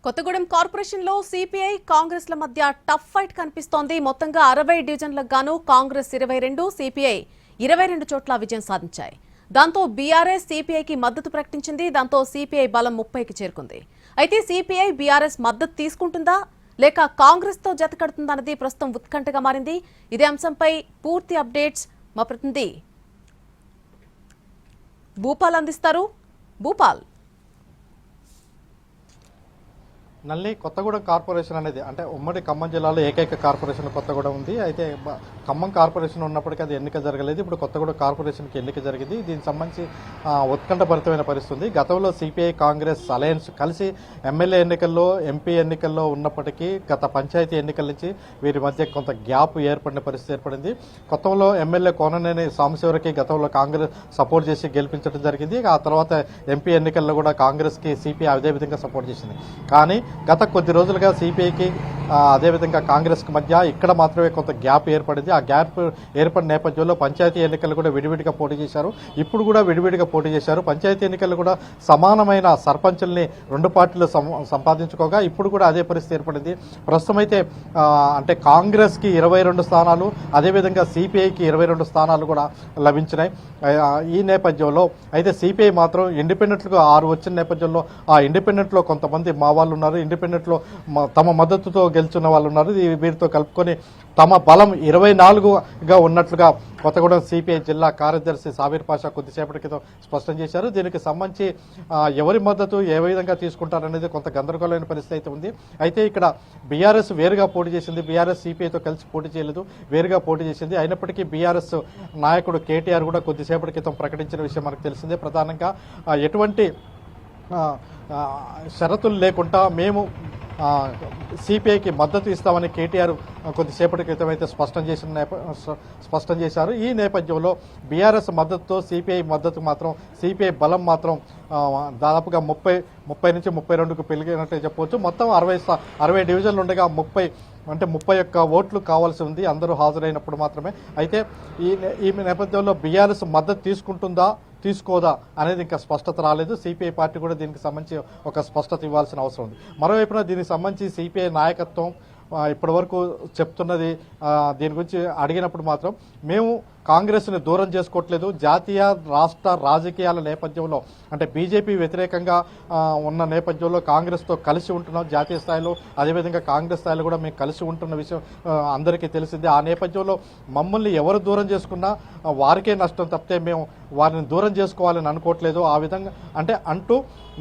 Kothagudem corporation లో CPI Congress ల మధ్య టఫ్ ఫైట్ కనిపిస్తోంది. మొత్తంగా 60 డివిజన్లకు గాను కాంగ్రెస్ 22, సిపిఐ 22 చోట్ల విజయం సాధించాయి. దాంతో బీఆర్ఎస్ సిపిఐకి మద్దతు ప్రకటించింది. దాంతో సిపిఐ బలం 30కి చేరుకుంది. అయితే సిపిఐ బీఆర్ఎస్ మద్దతు తీసుకుంటుందా లేక కాంగ్రెస్ తో జతకడుతుందన్నది ప్రస్తుతం ఉత్కంఠగా మారింది. ఇదే అంశంపై పూర్తి అప్డేట్స్ మా ప్రతినిధి భూపాల్ అందిస్తారు. భూపాల్, నల్లి కొత్తగూడెం కార్పొరేషన్ అనేది అంటే ఉమ్మడి ఖమ్మం జిల్లాలో ఏకైక కార్పొరేషన్ కొత్తగూడెం ఉంది. అయితే ఖమ్మం కార్పొరేషన్ ఉన్నప్పటికీ అది ఎన్నిక జరగలేదు. ఇప్పుడు కొత్తగూడెం కార్పొరేషన్కి ఎన్నిక జరిగింది. దీనికి సంబంధించి ఉత్కంఠభరితమైన పరిస్థితి. గతంలో సిపిఐ కాంగ్రెస్ అలయన్స్ కలిసి ఎమ్మెల్యే ఎన్నికల్లో ఎంపీ ఎన్నికల్లో ఉన్నప్పటికీ గత పంచాయతీ ఎన్నికల నుంచి వీరి మధ్య కొంత గ్యాప్ ఏర్పడిన పరిస్థితి ఏర్పడింది. కొత్తలో ఎమ్మెల్యే కోననేని సాంబశివరికి గతంలో కాంగ్రెస్ సపోర్ట్ చేసి గెలిపించడం జరిగింది. ఆ తర్వాత ఎంపీ ఎన్నికల్లో కూడా కాంగ్రెస్కి సిపిఐ అదే విధంగా సపోర్ట్ చేసింది. కానీ గత కొద్ది రోజులుగా సిపిఐకి అదేవిధంగా కాంగ్రెస్కి మధ్య ఇక్కడ మాత్రమే కొంత గ్యాప్ ఏర్పడింది. ఆ గ్యాప్ ఏర్పడిన నేపథ్యంలో పంచాయతీ ఎన్నికలు కూడా విడివిడిగా పోటీ చేశారు. ఇప్పుడు కూడా విడివిడిగా పోటీ చేశారు. పంచాయతీ ఎన్నికలు కూడా సమానమైన సర్పంచుల్ని రెండు పార్టీలు సంపాదించుకోగా ఇప్పుడు కూడా అదే పరిస్థితి ఏర్పడింది. ప్రస్తుతం అయితే అంటే కాంగ్రెస్కి 22 స్థానాలు, అదేవిధంగా సిపిఐకి 22 స్థానాలు కూడా లభించినాయి. ఈ నేపథ్యంలో అయితే సిపిఐ మాత్రం ఇండిపెండెంట్గా 6 వచ్చిన నేపథ్యంలో ఆ ఇండిపెండెంట్లో కొంతమంది మా వాళ్ళు ఉన్నారు. ఇండిపెండెంట్లో తమ మద్దతుతో గెలుచున్న వాళ్ళు ఉన్నారు. వీరితో కలుపుకొని తమ బలం 24గా ఉన్నట్లుగా కొత్తగూడెం సిపిఐ జిల్లా కార్యదర్శి సాబీర్ పాషా కొద్దిసేపటి క్రితం స్పష్టం చేశారు. దీనికి సంబంధించి ఎవరి మద్దతు ఏ విధంగా తీసుకుంటారనేది కొంత గందరగోళమైన పరిస్థితి అయితే ఉంది. అయితే ఇక్కడ బీఆర్ఎస్ వేరుగా పోటీ చేసింది. బీఆర్ఎస్ సిపిఐతో కలిసి పోటీ చేయలేదు, వేరుగా పోటీ చేసింది. అయినప్పటికీ బీఆర్ఎస్ నాయకుడు కేటీఆర్ కూడా కొద్దిసేపటి క్రితం ప్రకటించిన విషయం మనకు తెలిసిందే. ప్రధానంగా ఎటువంటి షరతులు లేకుండా మేము సిపిఐకి మద్దతు ఇస్తామని కేటీఆర్ కొద్దిసేపటి క్రితం అయితే స్పష్టం చేశారు. ఈ నేపథ్యంలో బీఆర్ఎస్ మద్దతుతో సిపిఐ మద్దతు మాత్రం సిపిఐ బలం మాత్రం దాదాపుగా 30 నుంచి 32కు పెరిగినట్టు చెప్పవచ్చు. మొత్తం 60 డివిజన్లు ఉండగా 31 ఓట్లు కావాల్సి ఉంది, అందరూ హాజరైనప్పుడు మాత్రమే. అయితే ఈ నేపథ్యంలో బీఆర్ఎస్ మద్దతు తీసుకుంటుందా తీసుకోదా అనేది ఇంకా స్పష్టత రాలేదు. సిపిఐ పార్టీ కూడా దీనికి సంబంధించి ఒక స్పష్టత ఇవ్వాల్సిన అవసరం ఉంది. మరోవైపున దీనికి సంబంధించి సిపిఐ నాయకత్వం ఇప్పటి వరకు చెప్తున్నది, దీని గురించి అడిగినప్పుడు మాత్రం మేము కాంగ్రెస్ని దూరం చేసుకోవట్లేదు. జాతీయ రాష్ట్ర రాజకీయాల నేపథ్యంలో అంటే బీజేపీ వ్యతిరేకంగా ఉన్న నేపథ్యంలో కాంగ్రెస్తో కలిసి ఉంటున్నాం. జాతీయ స్థాయిలో అదేవిధంగా కాంగ్రెస్ స్థాయిలో కూడా మేము కలిసి ఉంటున్న విషయం అందరికీ తెలిసిందే. ఆ నేపథ్యంలో మమ్మల్ని ఎవరు దూరం చేసుకున్నా వారికే నష్టం తప్పితే మేము వారిని దూరం చేసుకోవాలని అనుకోవట్లేదు. ఆ విధంగా అంటూ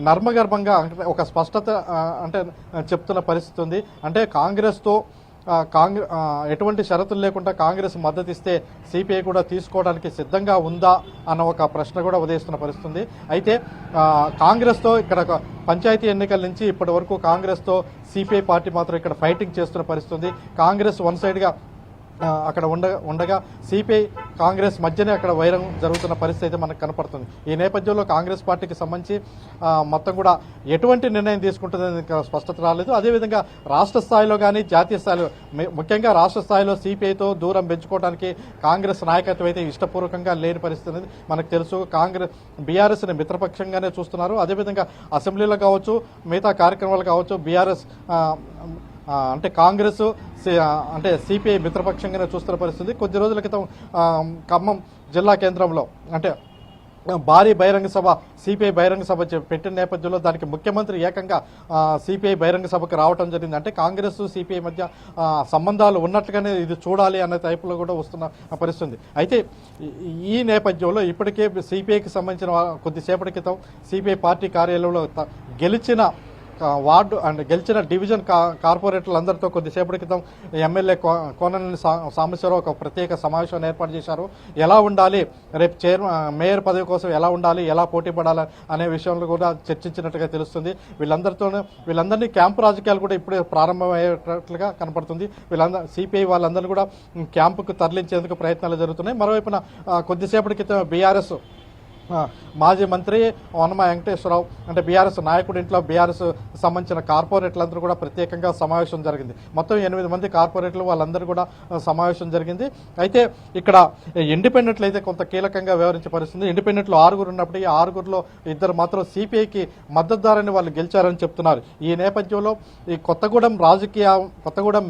నర్మగర్భంగా ఒక స్పష్టత చెప్తున్న పరిస్థితి ఉంది. అంటే కాంగ్రెస్తో ఎటువంటి షరతులు లేకుండా కాంగ్రెస్ మద్దతు ఇస్తే సిపిఐ కూడా తీసుకోవడానికి సిద్ధంగా ఉందా అన్న ఒక ప్రశ్న కూడా ఉదయిస్తున్న పరిస్థితి. అయితే కాంగ్రెస్తో ఇక్కడ పంచాయతీ ఎన్నికల నుంచి ఇప్పటి వరకు కాంగ్రెస్తో సిపిఐ పార్టీ మాత్రం ఇక్కడ ఫైటింగ్ చేస్తున్న పరిస్థితి. కాంగ్రెస్ వన్ సైడ్గా అక్కడ ఉండగా సిపిఐ కాంగ్రెస్ మధ్యనే అక్కడ వైరం జరుగుతున్న పరిస్థితి అయితే మనకు కనపడుతుంది. ఈ నేపథ్యంలో కాంగ్రెస్ పార్టీకి సంబంధించి మొత్తం కూడా ఎటువంటి నిర్ణయం తీసుకుంటుందని స్పష్టత రాలేదు. అదేవిధంగా రాష్ట్ర స్థాయిలో కానీ జాతీయ స్థాయిలో ముఖ్యంగా రాష్ట్ర స్థాయిలో సిపిఐతో దూరం పెంచుకోవడానికి కాంగ్రెస్ నాయకత్వం అయితే ఇష్టపూర్వకంగా లేని పరిస్థితి అనేది మనకు తెలుసు. బీఆర్ఎస్ని మిత్రపక్షంగానే చూస్తున్నారు. అదేవిధంగా అసెంబ్లీలో కావచ్చు, మిగతా కార్యక్రమాలు కావచ్చు, బీఆర్ఎస్ కాంగ్రెస్ సిపిఐ మిత్రపక్షంగానే చూస్తున్న పరిస్థితి. కొద్ది రోజుల క్రితం ఖమ్మం జిల్లా కేంద్రంలో భారీ బహిరంగ సభ సిపిఐ బహిరంగ సభ పెట్టిన నేపథ్యంలో దానికి ముఖ్యమంత్రి ఏకంగా సిపిఐ బహిరంగ సభకు రావడం జరిగింది. అంటే కాంగ్రెస్ సిపిఐ మధ్య సంబంధాలు ఉన్నట్లుగానే ఇది చూడాలి అనే టైపులో కూడా వస్తున్న పరిస్థితి. అయితే ఈ నేపథ్యంలో ఇప్పటికే సిపిఐకి సంబంధించిన కొద్దిసేపటి క్రితం సిపిఐ పార్టీ కార్యాలయంలో గెలిచిన గెలిచిన డివిజన్ కార్పొరేటర్లందరితో కొద్దిసేపటి క్రితం ఎమ్మెల్యే కోననేని సాంబశివరావు ఒక ప్రత్యేక సమావేశాన్ని ఏర్పాటు చేశారు. ఎలా ఉండాలి, రేపు మేయర్ పదవి కోసం ఎలా ఉండాలి, ఎలా పోటీ పడాలి అనే విషయంలో కూడా చర్చించినట్టుగా తెలుస్తుంది. వీళ్ళందరినీ క్యాంపు రాజకీయాలు కూడా ఇప్పుడే ప్రారంభమయ్యేటట్లుగా కనపడుతుంది. సిపిఐ వాళ్ళందరినీ కూడా క్యాంపుకు తరలించేందుకు ప్రయత్నాలు జరుగుతున్నాయి. మరోవైపున కొద్దిసేపటి క్రితం బీఆర్ఎస్ మాజీ మంత్రి వనమ వెంకటేశ్వరరావు అంటే బీఆర్ఎస్ నాయకుడి ఇంట్లో బీఆర్ఎస్ సంబంధించిన కార్పొరేట్లందరూ కూడా ప్రత్యేకంగా సమావేశం జరిగింది. మొత్తం 8 మంది కార్పొరేట్లు వాళ్ళందరూ కూడా సమావేశం జరిగింది. అయితే ఇక్కడ ఇండిపెండెంట్లు అయితే కొంత కీలకంగా వ్యవహరించే పరిస్థితి. ఇండిపెండెంట్లు 6 ఉన్నప్పటికీ 6లో 2 మాత్రం సిపిఐకి మద్దతుదారని వాళ్ళు గెలిచారని చెప్తున్నారు. ఈ నేపథ్యంలో ఈ కొత్తగూడెం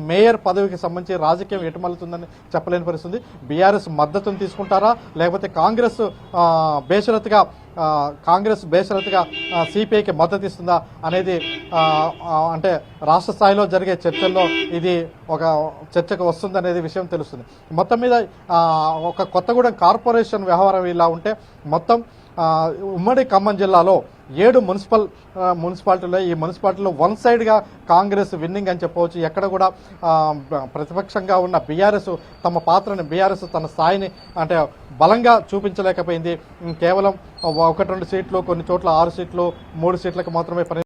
మేయర్ పదవికి సంబంధించి రాజకీయం ఎటుమలుతుందని చెప్పలేని పరిస్థితి. బీఆర్ఎస్ మద్దతును తీసుకుంటారా లేకపోతే కాంగ్రెస్ బేషరతుగా సిపిఐకి మద్దతు ఇస్తుందా అనేది అంటే రాష్ట్ర స్థాయిలో జరిగే చర్చల్లో ఇది ఒక చర్చకు వస్తుందనేది విషయం తెలుస్తుంది. మొత్తం మీద ఒక కొత్తగూడెం కార్పొరేషన్ వ్యవహారం ఇలా ఉంటే మొత్తం ఉమ్మడి ఖమ్మం జిల్లాలో 7 మున్సిపాలిటీలో ఈ మున్సిపాలిటీలో వన్ సైడ్గా కాంగ్రెస్ విన్నింగ్ అని చెప్పవచ్చు. ఎక్కడ కూడా ప్రతిపక్షంగా ఉన్న బీఆర్ఎస్ బీఆర్ఎస్ తన స్థాయిని అంటే బలంగా చూపించలేకపోయింది. కేవలం 1-2 సీట్లు, కొన్ని చోట్ల 6 సీట్లు 3 సీట్లకు మాత్రమే